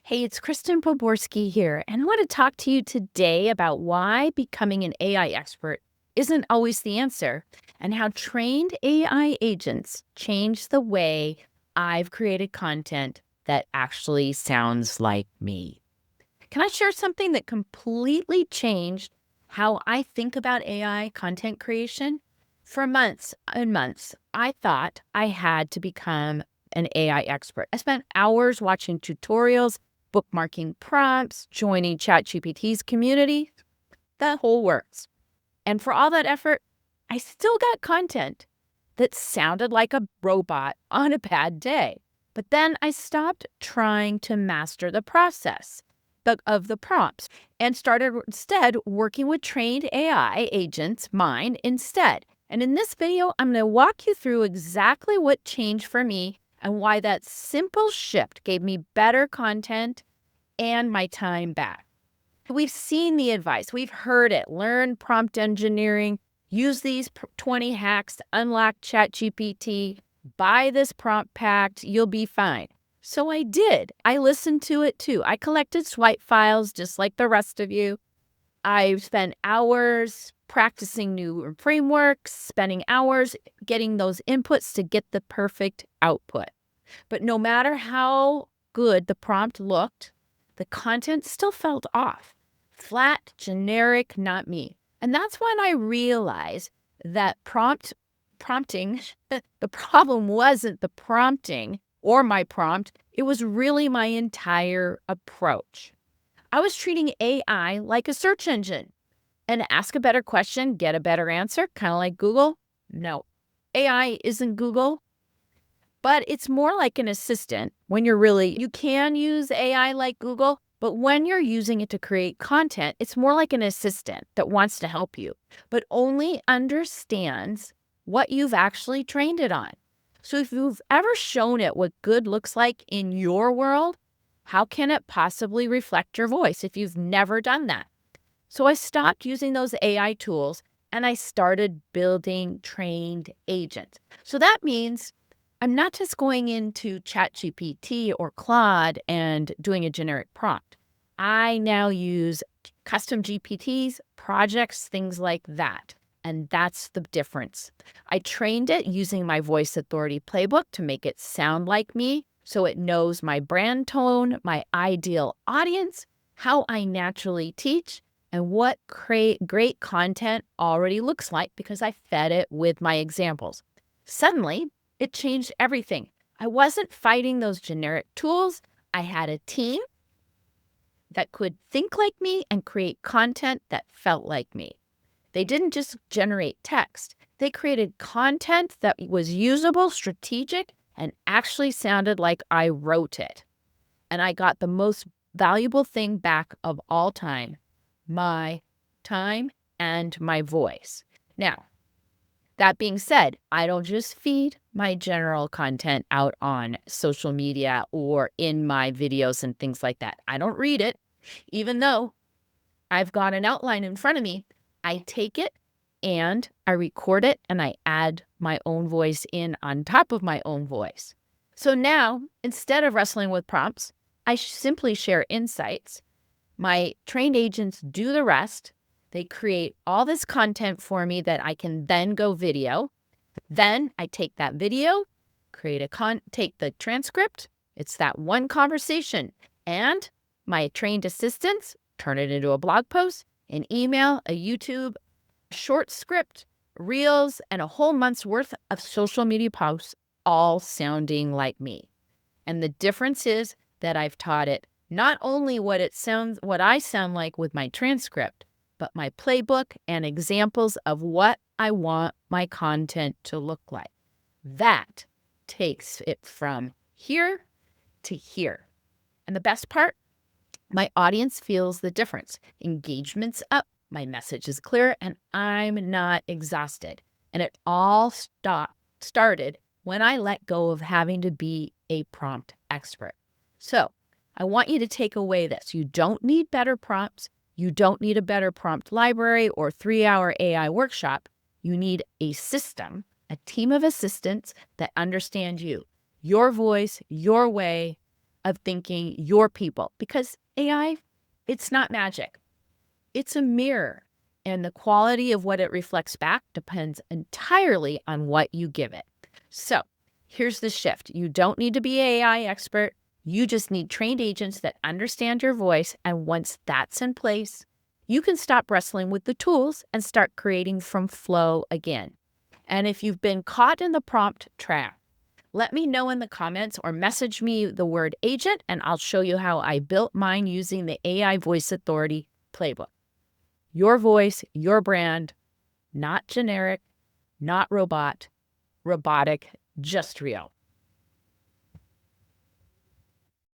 Hey, it's Kristen Poborski here, and I want to talk to you today about why becoming an AI expert isn't always the answer and how trained AI agents change the way I've created content that actually sounds like me. Can I share something that completely changed how I think about AI content creation? For months and months, I thought I had to become an AI expert. I spent hours watching tutorials, bookmarking prompts, joining ChatGPT's community, the whole works. And for all that effort, I still got content that sounded like a robot on a bad day. But then I stopped trying to master the process of the prompts and started instead working with trained AI agents, mine instead. And in this video, I'm going to walk you through exactly what changed for me and why that simple shift gave me better content and my time back. We've seen the advice, we've heard it. Learn prompt engineering, use these 20 hacks to unlock ChatGPT, buy this prompt pack, you'll be fine. So I did. I listened to it too. I collected swipe files just like the rest of you. I spent hours practicing new frameworks, spending hours getting those inputs to get the perfect output. But no matter how good the prompt looked, the content still felt off. Flat, generic, not me. And that's when I realized that prompting, the problem wasn't the prompting or my prompt, it was really my entire approach. I was treating AI like a search engine and ask a better question, get a better answer, kind of like Google. No, AI isn't Google. But it's more like an assistant when you can use AI like Google, but when you're using it to create content, it's more like an assistant that wants to help you, but only understands what you've actually trained it on. So if you've ever shown it what good looks like in your world, how can it possibly reflect your voice if you've never done that? So I stopped using those AI tools and I started building trained agents. So that means I'm not just going into ChatGPT or Claude and doing a generic prompt. I now use custom GPTs, projects, things like that. And that's the difference. I trained it using my voice authority playbook to make it sound like me so it knows my brand tone, my ideal audience, how I naturally teach, and what great content already looks like because I fed it with my examples. Suddenly, it changed everything. I wasn't fighting those generic tools. I had a team that could think like me and create content that felt like me. They didn't just generate text. They created content that was usable, strategic, and actually sounded like I wrote it. And I got the most valuable thing back of all time, my time and my voice. Now, that being said, I don't just feed my general content out on social media or in my videos and things like that. I don't read it. Even though I've got an outline in front of me, I take it and I record it and I add my own voice in on top of my own voice. So now, instead of wrestling with prompts, I simply share insights. My trained agents do the rest. They create all this content for me that I can then go video. Then I take that video, take the transcript. It's that one conversation. And my trained assistants turn it into a blog post, an email, a YouTube, short script, reels, and a whole month's worth of social media posts, all sounding like me. And the difference is that I've taught it not only what I sound like with my transcript, but my playbook and examples of what I want my content to look like. That takes it from here to here. And the best part, my audience feels the difference. Engagement's up, my message is clear, and I'm not exhausted. And it all started when I let go of having to be a prompt expert. So I want you to take away this. You don't need better prompts. You don't need a better prompt library or 3-hour AI workshop. You need a system, a team of assistants that understand you, your voice, your way, of thinking your people, because AI, it's not magic. It's a mirror, and the quality of what it reflects back depends entirely on what you give it. So here's the shift. You don't need to be an AI expert. You just need trained agents that understand your voice. And once that's in place, you can stop wrestling with the tools and start creating from flow again. And if you've been caught in the prompt trap, let me know in the comments or message me the word agent, and I'll show you how I built mine using the AI Voice Authority playbook. Your voice, your brand, not generic, not robotic, just real.